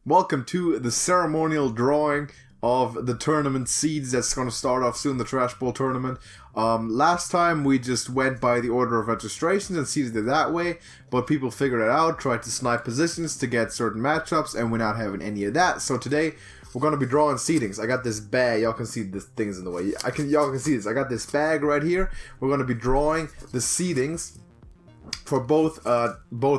Welcome to the ceremonial drawing of the tournament seeds that's going to start off soon, the Trash Bowl tournament. Last time we just went by the order of registrations and seeded it that way, but people figured it out, tried to snipe positions to get certain matchups, and we're not having any of that. So today, we're going to be drawing seedings. I got this bag. Y'all can see this thing's in the way. Y'all can see this. I got this bag right here. We're going to be drawing the seedings for both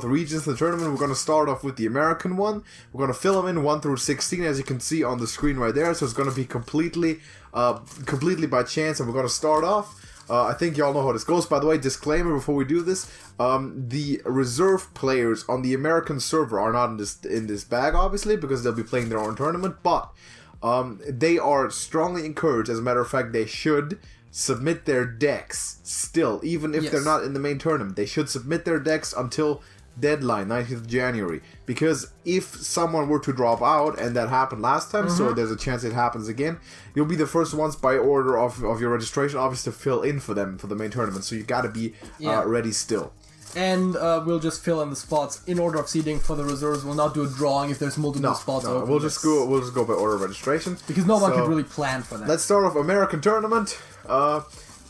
regions of the tournament. We're going to start off with the American one. We're going to fill them in 1 through 16, as you can see on the screen right there. So it's going to be completely by chance, and we're going to start off. I think y'all know how this goes. By the way, disclaimer before we do this: the reserve players on the American server are not in this bag, obviously, because they'll be playing their own tournament. But they are strongly encouraged. As a matter of fact, they should submit their decks still, even if they're not in the main tournament. They should submit their decks until deadline, 19th of January. Because if someone were to drop out, and that happened last time, so there's a chance it happens again, you'll be the first ones by order of your registration, obviously, to fill in for them for the main tournament. So you gotta be ready still. And we'll just fill in the spots in order of seeding for the reserves. We'll not do a drawing if there's multiple spots open. We'll just go by order of registration. Because no one could really plan for that. Let's start off American tournament. I'm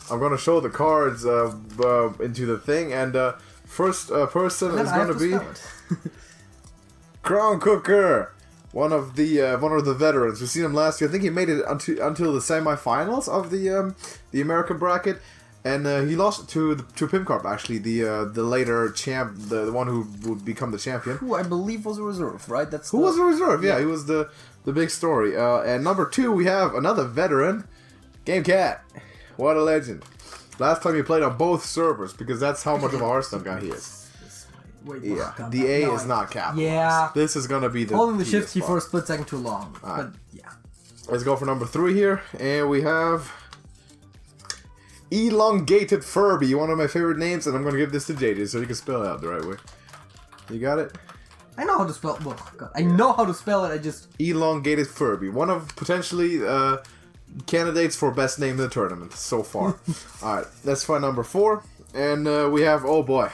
going to show the cards into the thing, and first person is going to be Crown Cooker, one of the veterans. We've seen him last year. I think he made it until the semifinals of the American bracket, and he lost to Pimcarp, actually, the later champ, the one who would become the champion. Who I believe was a reserve, right? Who was a reserve? Yeah, he was the big story. And number 2, we have another veteran, Game Cat. What a legend. Last time he played on both servers, because that's how much of a Hearthstone guy he is. Wait, the A is not capitalized. Yeah. This is going to be the holding the shift key for a split second too long. But yeah. Let's go for number 3 here. And we have Elongated Furby, one of my favorite names, and I'm going to give this to JJ so you can spell it out the right way. You got it? I know how to spell it. Well, God, I know how to spell it, I just... Elongated Furby. One of potentially candidates for best name in the tournament so far. Alright, let's find number 4. And we have, oh boy,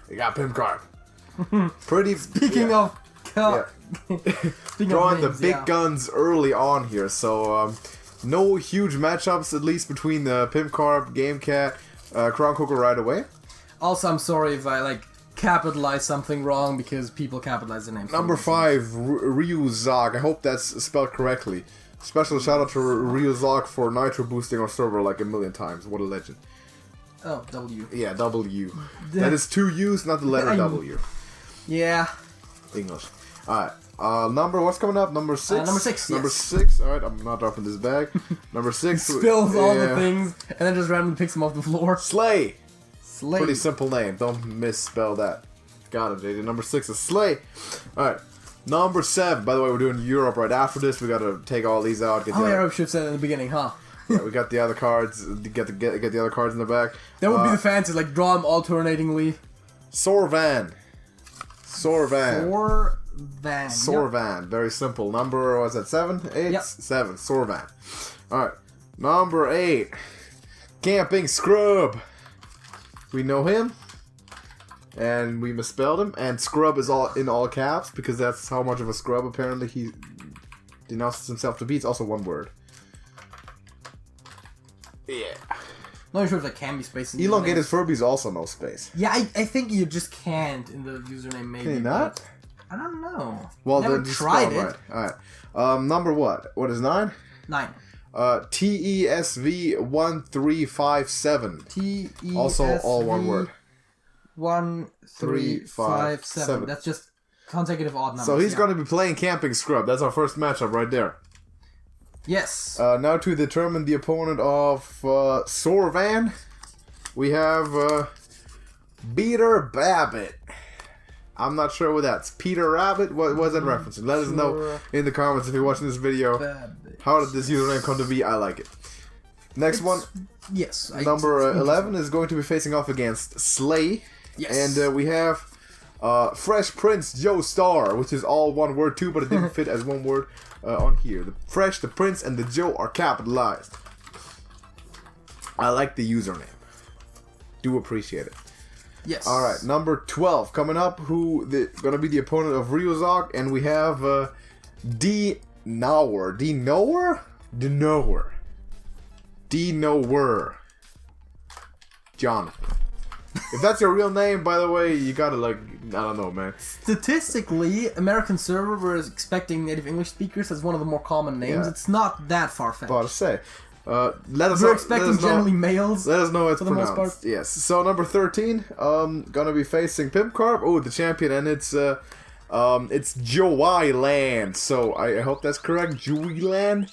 we got Pimcarp. Pretty... Speaking of... Drawing the big guns early on here, so no huge matchups, at least between the Pimcarp, Game Cat, Crown Cooker right away. Also, I'm sorry if I capitalize something wrong, because people capitalize the name. Number 5, Ryuzak. I hope that's spelled correctly. Special shout out to Ryuzak for nitro boosting our server like a million times. What a legend. Oh, W. Yeah, W. That is 2 U's, not the letter W. Yeah. English. Alright. What's coming up? Number 6? Number 6, Number 6. Alright, I'm not dropping this bag. Number 6. Spills all the things, and then just randomly picks them off the floor. Slay. Pretty simple name. Don't misspell that. Got it, JJ. Number 6 is Slay. Alright. Number 7. By the way, we're doing Europe right after this. We got to take all these out. Get Europe should have said in the beginning, huh? Yeah, we got the other cards. Get the other cards in the back. That would be the fancy, draw them alternatingly. Sorvan. Yep. Very simple. Number, was that 7? 8? Yep. 7. Sorvan. Alright. Number 8. Camping Scrub. We know him. And we misspelled him. And Scrub is all in all caps, because that's how much of a scrub apparently he denounces himself to be. It's also one word. Yeah. Not sure if there can be space in Elongated Furby is also no space. Yeah, I think you just can't in the username, maybe. Can you not? I don't know. Well, never then you tried it. Right. Alright. Number what? What is 9? 9. TESV1357. Also all one word. 1357. That's just consecutive odd numbers. So he's going to be playing Camping Scrub. That's our first matchup right there. Yes. Now to determine the opponent of Sorvan, we have Peter Babbitt. I'm not sure what that's. Peter Rabbit? What was that referencing? Let us know in the comments if you're watching this video. Babbitt. How did this username come to be? I like it. Next one. Yes. Number 11 is going to be facing off against Slay. Yes. And we have Fresh Prince Joe Star, which is all one word too, but it didn't fit as one word on here. The Fresh, the Prince, and the Joe are capitalized. I like the username. Do appreciate it. Yes. Alright, number 12 coming up, going to be the opponent of Ryuzak, and we have D. Knower. D. Knower? D. Knower. D. Knower. Jonathan. If that's your real name, by the way, you gotta, like, I don't know, man. Statistically, American server was expecting native English speakers as one of the more common names. Yeah. It's not that far-fetched. About to say. Let us We're know, expecting generally males. Let us know how it's for the most pronounced. part. Yes. So number 13, gonna be facing Pimp Carp. Oh, the champion, and it's Joey Land. So I hope that's correct. Joey Land.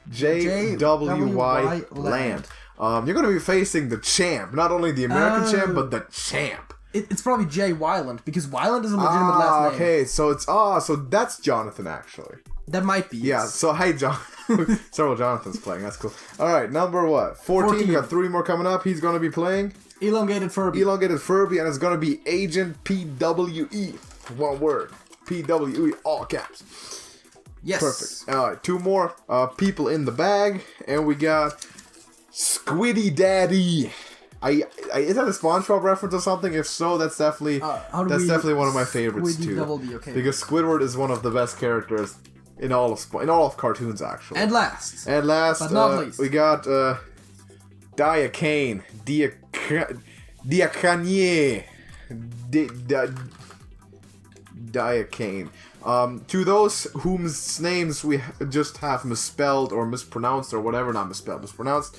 J-W-Y Land. You're gonna be facing the champ, not only the American champ, but the champ. It's probably Jay Wyland because Wyland is a legitimate last name. Okay, so so that's Jonathan actually. That might be. Yeah. So hey, John. Several Jonathans playing. That's cool. All right, number what? 14. We got 3 more coming up. He's gonna be playing Elongated Furby. Elongated Furby, and it's gonna be Agent PWE. One word. PWE, all caps. Yes. Perfect. All right, 2 more people in the bag, and we got Squiddy Daddy. Is that a SpongeBob reference or something? If so, that's definitely one of my favorites too. Okay. Because Squidward is one of the best characters in all of cartoons, actually. And last, but not least, we got Diacane, Diacanie, Diacane. To those whose names we just have misspelled or mispronounced or whatever, not misspelled, mispronounced,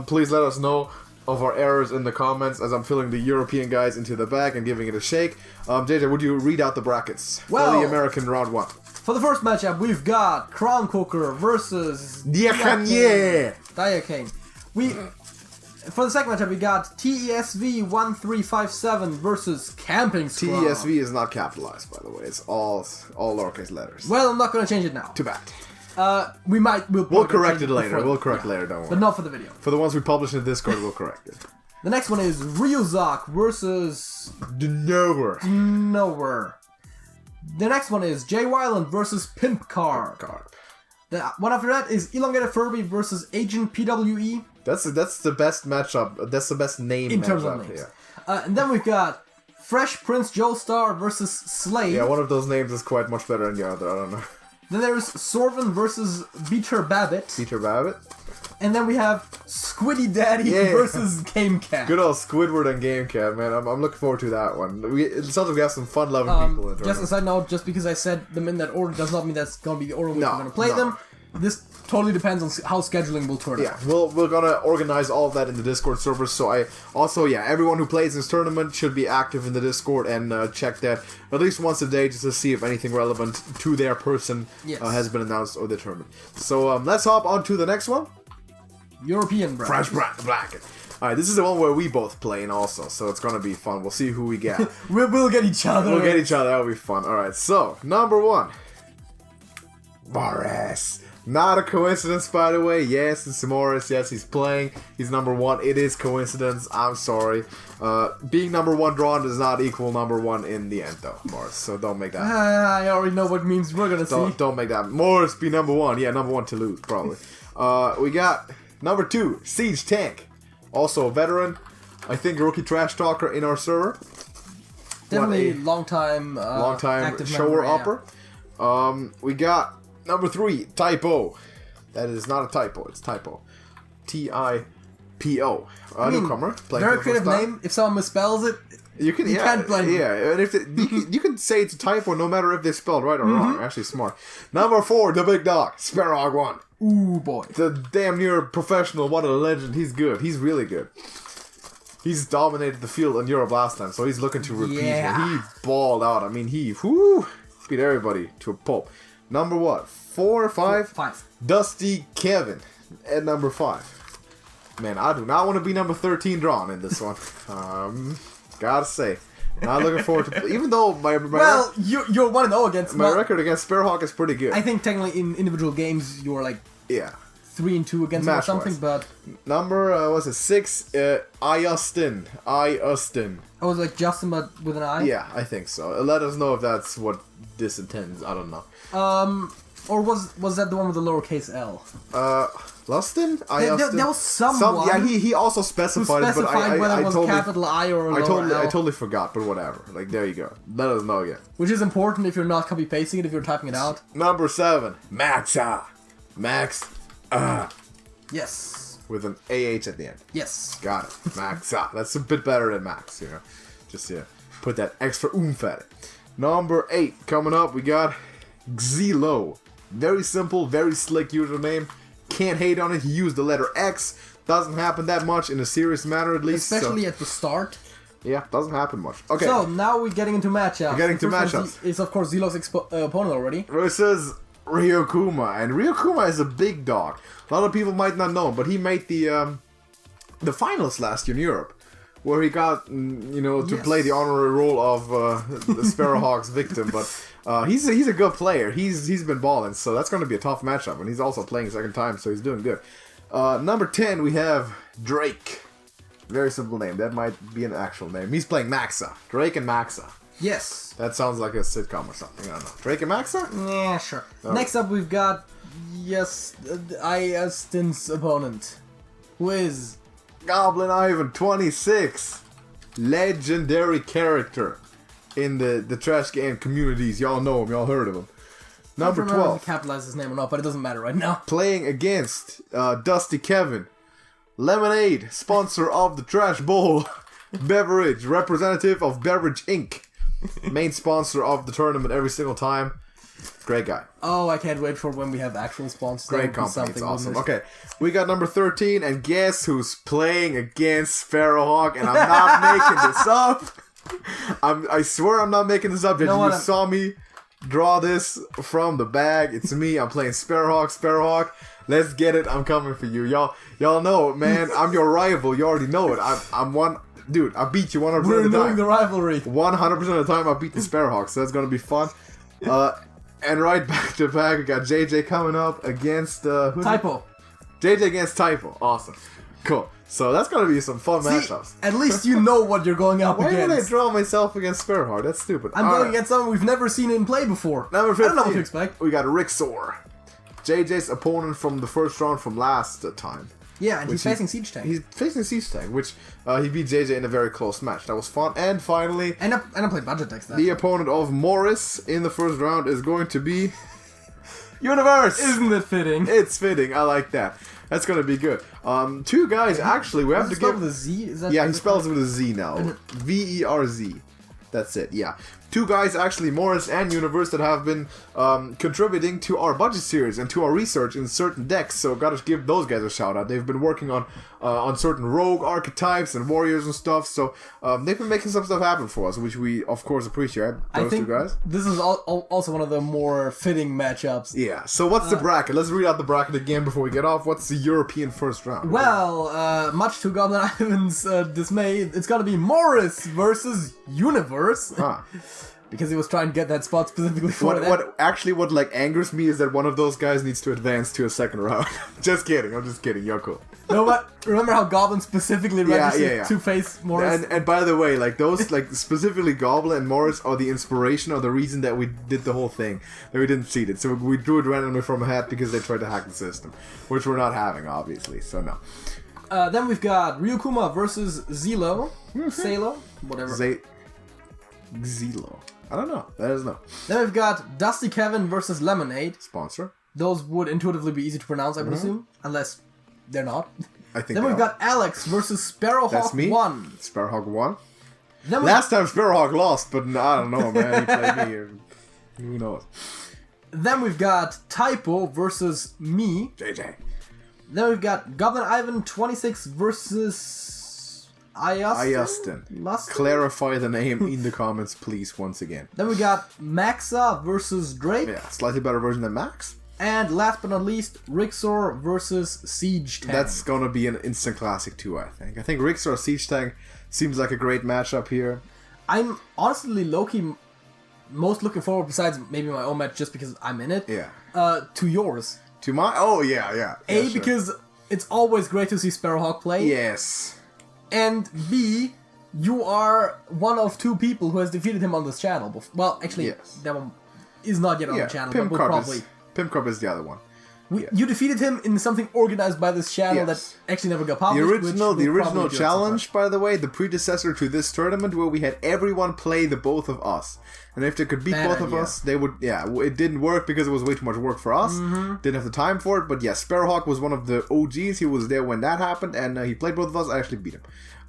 please let us know of our errors in the comments as I'm filling the European guys into the bag and giving it a shake. JJ, would you read out the brackets for the American round 1? For the first matchup, we've got Crown Cooker versus Diacanie. For the second matchup, we got TESV1357 versus Camping Scrum. TESV is not capitalized, by the way. It's all lowercase letters. Well, I'm not going to change it now. Too bad. We'll correct it later. We'll correct it later, don't worry. But not for the video. For the ones we publish in Discord, we'll correct it. The next one is Ryuzak versus Nowhere. The next one is Jay Wyland versus Pimp Carp. The one after that is Elongated Furby versus Agent PWE. That's the best matchup. That's the best name in terms of names. Yeah. And then we've got Fresh Prince Joestar versus Slade. Yeah, one of those names is quite much better than the other. I don't know. Then there's Sorvin versus Beater Babbitt. And then we have Squiddy Daddy versus Game Cat. Good old Squidward and Game Cat, man. I'm looking forward to that one. It sounds like we have some fun-loving people in the Just a side note, just because I said them in that order does not mean that's going to be the order we're going to play them. This totally depends on how scheduling will turn out. Yeah, we're going to organize all of that in the Discord server. So everyone who plays this tournament should be active in the Discord and check that at least once a day just to see if anything relevant to their person has been announced or determined. So let's hop on to the next one. European bracket. Fresh bracket. Alright, this is the one where we both play in also, so it's gonna be fun. We'll see who we get. We'll get each other. We'll get each other, that'll be fun. Alright, so, number 1. Morris. Not a coincidence, by the way. Yes, it's Morris. Yes, he's playing. He's number 1. It is coincidence. I'm sorry. Being number 1 drawn does not equal number 1 in the end, though, Morris. So don't make that. I already know what memes we're gonna see. Don't make that. Morris be number 1. Yeah, number 1 to lose, probably. We got number 2, Siege Tank. Also a veteran. I think a rookie trash talker in our server. Definitely long time shower upper. We got number 3, Typo. That is not a typo, it's Typo. T-I-P-O. Newcomer. Very creative name. If someone misspells it, you can't blame them. Yeah, and if you can say it's a typo no matter if they spelled right or wrong. Actually smart. Number 4, the big dog, Sparrowhawk 1. Ooh, boy. The damn near professional, what a legend. He's good. He's really good. He's dominated the field in Europe last time, so he's looking to repeat. Yeah. He balled out. I mean, he beat everybody to a pulp. Number what? 4 or 5? 5. Dusty Kevin at number 5. Man, I do not want to be number 13 drawn in this one. Gotta say. Not looking forward to... Even though my you're 1-0 against... My record against Sparrowhawk is pretty good. I think technically in individual games you're like... Yeah. 3-2 against him or something, but... Number, was it 6? Iustin. Oh, was it like Justin but with an I? Yeah, I think so. Let us know if that's what this intends. I don't know. Or was that the one with the lowercase L? Lustin? There was someone. Yeah, he also specified it, but whether I it was totally, capital I or a lower L. I totally forgot, but whatever. Like, there you go. Let us know again. Which is important if you're not copy-pasting it, if you're typing it out. Number 7. Maxa. Max. Yes. With an AH at the end. Yes. Got it. Maxa. That's a bit better than Max, you know. Just, put that extra oomph at it. Number 8. Coming up, we got Xilo. Very simple, very slick username. Can't hate on it. He used the letter X. Doesn't happen that much in a serious manner, at least. Especially at the start. Yeah, doesn't happen much. Okay. So, now we're getting into matchups. We're getting to matchups. It's, of course, Zilo's opponent already. Versus Ryokuma. And Ryokuma is a big dog. A lot of people might not know him, but he made the finals last year in Europe. Where he got, to play the honorary role of the Sparrowhawk's victim. But he's a good player. He's been balling, so that's going to be a tough matchup. And he's also playing second time, so he's doing good. Number 10, we have Drake. Very simple name. That might be an actual name. He's playing Maxa. Drake and Maxa. Yes. That sounds like a sitcom or something. I don't know. Drake and Maxa? Yeah, sure. Oh. Next up, we've got Iastin's opponent, who is Goblin Ivan 26. Legendary character in the trash can communities. Y'all know him. Y'all heard of him. Number 12. I don't know if he capitalized his name or not, but it doesn't matter right now. Playing against Dusty Kevin. Lemonade, sponsor of the Trash Bowl. Beverage, representative of Beverage Inc. Main sponsor of the tournament every single time. Great guy. Oh, I can't wait for when we have actual sponsors. Great company. It's awesome. Okay, we got number 13, and guess who's playing against Sparrowhawk? And I'm not making this up. I swear I'm not making this up. You saw me draw this from the bag. It's me. I'm playing Sparrowhawk. Sparrowhawk. Let's get it. I'm coming for you. Y'all know, man. I'm your rival. You already know it. I'm one. Dude, I beat you 100% of the time. We're doing the rivalry. 100% of the time I beat the Sparrowhawk, so that's going to be fun. And right back to back, we got JJ coming up against... Typo. JJ against Typo. Awesome. Cool. So that's going to be some fun matchups. At least you know what you're going up against. Why would I draw myself against Sparrowhawk? That's stupid. I'm going against someone we've never seen him play before. Number 15. I don't know what to expect. We got Rixor. JJ's opponent from the first round from last time. Yeah, and he's facing Siege Tank. He's facing Siege Tank, which he beat JJ in a very close match. That was fun. And finally... And I played budget decks that The opponent of Morris in the first round is going to be... Universe! Isn't it fitting? It's fitting. I like that. That's going to be good. Two guys, actually, we have to give... with a Z? Is that he spells it with a Z now. V-E-R-Z. That's it, yeah. Two guys, actually, Morris and Universe, that have been contributing to our budget series and to our research in certain decks, so gotta give those guys a shout out. They've been working on certain rogue archetypes and warriors and stuff, so they've been making some stuff happen for us, which we, of course, appreciate. Those two guys. This is also one of the more fitting matchups. Yeah, so what's the bracket? Let's read out the bracket again before we get off. What's the European first round? Well, much to Goblin Ivan's dismay, it's gonna be Morris versus Universe. Because he was trying to get that spot specifically for that. What like angers me is that one of those guys needs to advance to a second round. Just kidding. I'm just kidding. You're cool. No, but remember how Goblin specifically registered to face Morris? And by the way, like those, like specifically Goblin and Morris are the inspiration or the reason that we did the whole thing. That we didn't seed it. So we drew it randomly from a hat because they tried to hack the system, which we're not having, obviously. So no. Then we've got Ryukuma versus Zilo. Zalo? Whatever. Xilo. I don't know. That is no. Then we've got Dusty Kevin versus Lemonade. Sponsor. Those would intuitively be easy to pronounce, I would assume. Unless they're not. I think Then we've got Alex versus Sparrowhawk That's me. 1. Sparrowhawk 1. Last time Sparrowhawk lost, but I don't know, man. He played me. Who knows? Then we've got Typo versus me. JJ. Then we've got Goblin Ivan 26 versus... Iastin. Clarify the name in the comments, please, once again. Then we got Maxa versus Drake. Yeah, slightly better version than Max. And last but not least, Rixor versus Siege Tank. That's gonna be an instant classic too, I think. I think Rixor Siege Tank seems like a great matchup here. I'm honestly low-key most looking forward, besides maybe my own match, just because I'm in it. Yeah. To yours. To my... Oh, yeah. Because it's always great to see Sparrowhawk play. Yes. And B, you are one of two people who has defeated him on this channel. Well, actually, that one is not yet on the channel, but we'll probably Pimp is the other one. You defeated him in something organized by this channel that actually never got published. The original challenge, by the way, the predecessor to this tournament, where we had everyone play the both of us, and if they could beat both of us, they would. Yeah, it didn't work because it was way too much work for us. Didn't have the time for it. But yeah, Sparrowhawk was one of the OGs. He was there when that happened, and he played both of us. I actually beat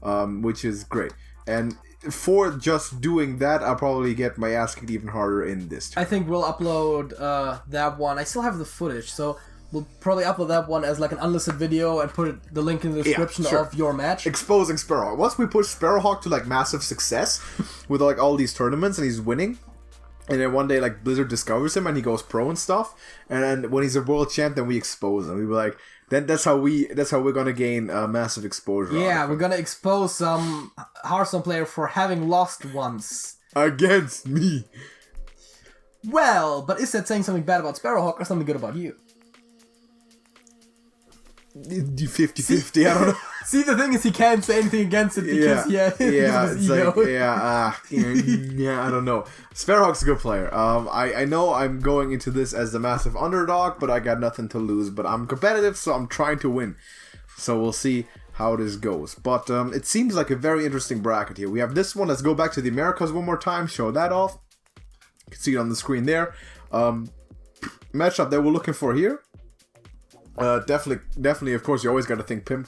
him, which is great. And for just doing that, I'll probably get my ass kicked even harder in this. I think we'll upload that one. I still have the footage, so we'll probably upload that one as like an unlisted video and put the link in the description of your match. Exposing Sparrowhawk. Once we push Sparrowhawk to like massive success with like all these tournaments and he's winning, and then one day like Blizzard discovers him and he goes pro and stuff, and then when he's a world champ, then we expose him. We were like, then that's how we're gonna gain massive exposure. Yeah, we're gonna expose some Hearthstone player for having lost once against me. Well, but is that saying something bad about Sparrowhawk or something good about you? 50-50, I don't know. See, the thing is, he can't say anything against it because his ego. Like, I don't know. Sparrowhawk's a good player. I know I'm going into this as the massive underdog, but I got nothing to lose. But I'm competitive, so I'm trying to win. So we'll see how this goes. But it seems like a very interesting bracket here. We have this one. Let's go back to the Americas one more time. Show that off. You can see it on the screen there. Matchup that we're looking for here. Definitely, of course, you always got to think Pimp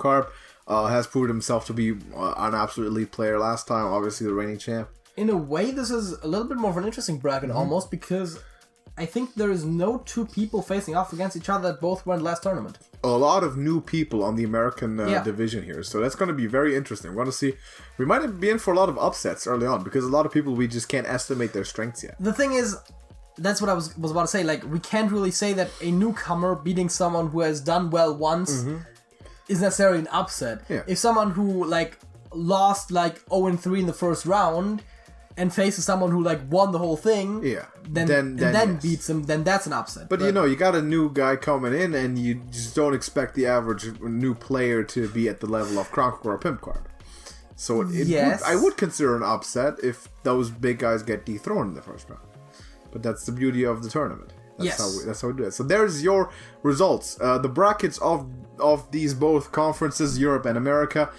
has proved himself to be an absolute elite player last time, obviously the reigning champ. In a way, this is a little bit more of an interesting bracket almost, because I think there is no two people facing off against each other that both won last tournament. A lot of new people on the American division here, so that's going to be very interesting. We're going to see, we might be in for a lot of upsets early on, because a lot of people, we just can't estimate their strengths yet. The thing is, that's what I was about to say. Like, we can't really say that a newcomer beating someone who has done well once is necessarily an upset. Yeah. If someone who like lost like 0-3 in the first round and faces someone who like won the whole thing, then beats him, then that's an upset. But you know, you got a new guy coming in, and you just don't expect the average new player to be at the level of Cronkor or Pimp Card. So I would consider an upset if those big guys get dethroned in the first round. But that's the beauty of the tournament. That's how we do it. So there's your results. The brackets of these both conferences, Europe and America,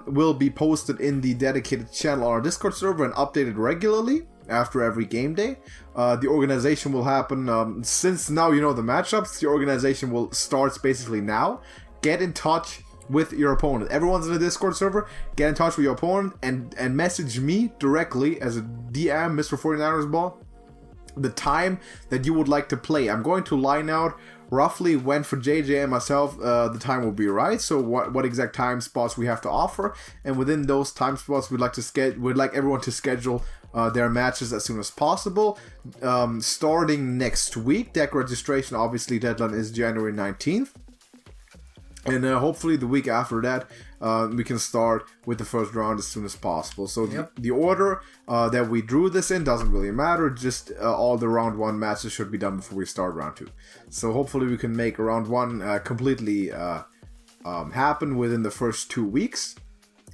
will be posted in the dedicated channel on our Discord server and updated regularly after every game day. The organization will happen, since now you know the matchups, the organization will start basically now. Get in touch with your opponent. Everyone's in the Discord server. Get in touch with your opponent and message me directly as a DM, Mr. 49ers Ball, the time that you would like to play. I'm going to line out roughly when for JJ and myself the time will be right, so what exact time spots we have to offer, and within those time spots we'd like everyone to schedule their matches as soon as possible. Starting next week, deck registration obviously deadline is January 19th. And hopefully the week after that, we can start with the first round as soon as possible. So the order that we drew this in doesn't really matter. Just all the round 1 matches should be done before we start round 2. So hopefully we can make round 1 completely happen within the first 2 weeks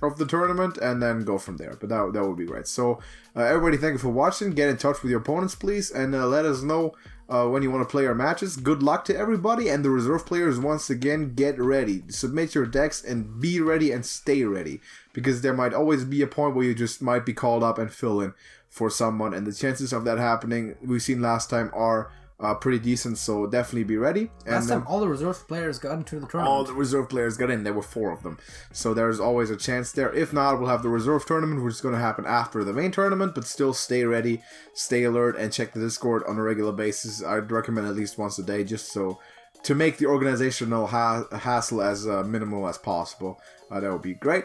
of the tournament, and then go from there. But that would be great. So everybody, thank you for watching. Get in touch with your opponents, please, and let us know when you want to play our matches. Good luck to everybody, and the reserve players, once again, get ready. Submit your decks and be ready and stay ready, because there might always be a point where you just might be called up and fill in for someone, and the chances of that happening, we've seen last time, are pretty decent, so definitely be ready. Last time all the reserve players got into the tournament. All the reserve players got in. There were 4 of them. So there's always a chance there. If not, we'll have the reserve tournament, which is going to happen after the main tournament, but still stay ready, stay alert, and check the Discord on a regular basis. I'd recommend at least once a day, just so to make the organizational hassle as minimal as possible. That would be great.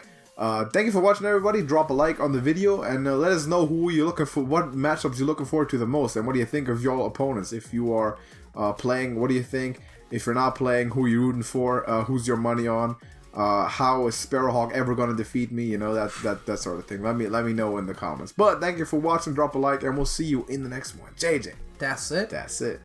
Thank you for watching, everybody. Drop a like on the video and let us know who you're looking for, what matchups you're looking forward to the most, and what do you think of your opponents. If you are playing, what do you think? If you're not playing, who are you rooting for? Who's your money on? How is Sparrowhawk ever going to defeat me? You know, that sort of thing. Let me know in the comments. But thank you for watching. Drop a like, and we'll see you in the next one. JJ. That's it. That's it.